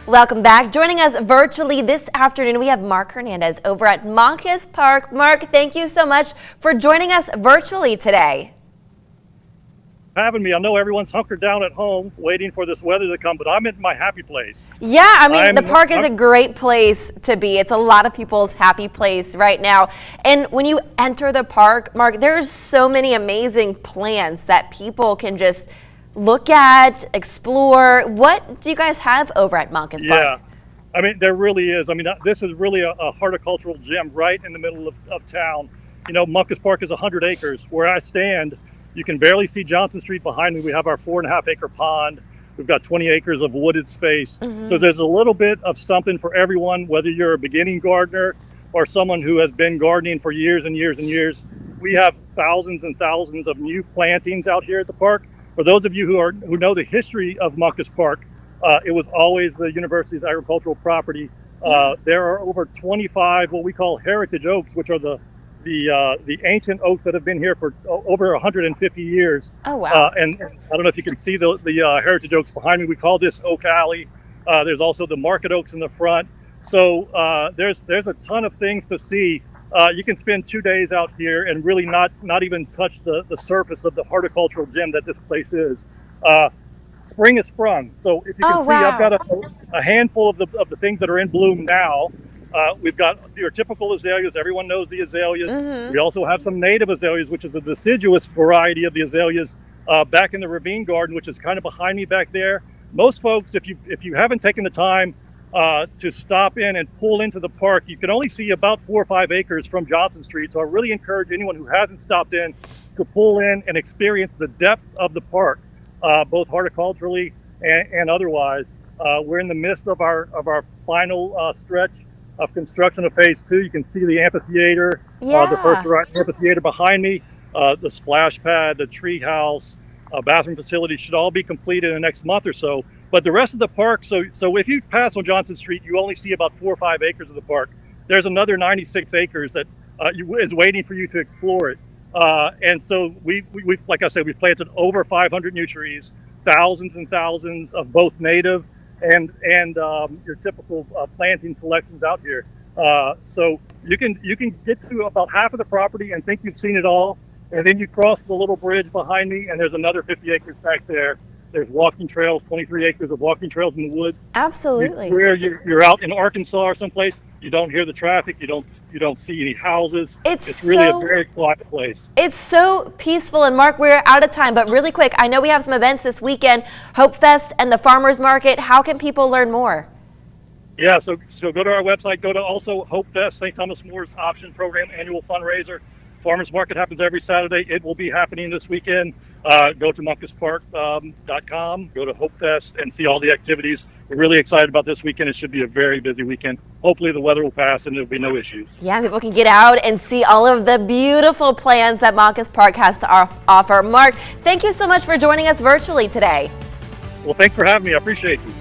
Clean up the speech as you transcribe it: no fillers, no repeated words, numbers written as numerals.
Welcome back. Joining us virtually this afternoon, we have Mark Hernandez over at Moncus Park. Mark, thank you so much for joining us virtually today. Having me. I know everyone's hunkered down at home waiting for this weather to come, but I'm in my happy place. Yeah, the park is a great place to be. It's a lot of people's happy place right now. And when you enter the park, Mark, there's so many amazing plants that people can just look at, explore. What do you guys have over at Moncus Park? Yeah, there really is. This is really a horticultural gem right in the middle of town. You know, Moncus Park is 100 acres. Where I stand, you can barely see Johnson Street behind me. We have our 4.5 acre pond. We've got 20 acres of wooded space. So there's a little bit of something for everyone, whether you're a beginning gardener or someone who has been gardening for years and years and years. We have thousands and thousands of new plantings out here at the park. For those of you who know the history of Moncus Park, it was always the university's agricultural property. There are over 25 what we call heritage oaks, which are the ancient oaks that have been here for over 150 years. Oh, wow. And I don't know if you can see the heritage oaks behind me. We call this Oak Alley. There's also the market oaks in the front. So there's a ton of things to see. You can spend 2 days out here and really not even touch the surface of the horticultural gem that this place is. Spring is sprung. So if you can see, wow. I've got a handful of the things that are in bloom now. We've got your typical azaleas. Everyone knows the azaleas. We also have some native azaleas, which is a deciduous variety of the azaleas back in the ravine garden, which is kind of behind me back there. Most folks, if you haven't taken the time to stop in and pull into the park, you can only see about 4 or 5 acres from Johnson Street. So I really encourage anyone who hasn't stopped in to pull in and experience the depth of the park, both horticulturally and otherwise. We're in the midst of our final stretch of construction of phase 2. You can see the amphitheater, the first amphitheater behind me, the splash pad, the tree house, bathroom facility should all be completed in the next month or so. But the rest of the park, so if you pass on Johnson Street, you only see about 4 or 5 acres of the park. There's another 96 acres that is waiting for you to explore it. And so we've, like I said, we've planted over 500 new trees, thousands and thousands of both native and your typical planting selections out here. So you can get to about half of the property and think you've seen it all, and then you cross the little bridge behind me, and there's another 50 acres back there. There's walking trails, 23 acres of walking trails in the woods. Absolutely. Where you're out in Arkansas or someplace, you don't hear the traffic, you don't see any houses. It's really a very quiet place. It's so peaceful. And Mark, we're out of time, but really quick, I know we have some events this weekend, Hope Fest and the Farmers Market. How can people learn more? Yeah, so go to our website, go to also Hope Fest, St. Thomas More's Option Program annual fundraiser. Farmers Market happens every Saturday. It will be happening this weekend. Go to moncuspark.com, go to Hope Fest, and see all the activities. We're really excited about this weekend. It should be a very busy weekend. Hopefully the weather will pass and there'll be no issues. Yeah, people can get out and see all of the beautiful plants that Moncus Park has to offer. Mark, thank you so much for joining us virtually today. Well, thanks for having me. I appreciate you.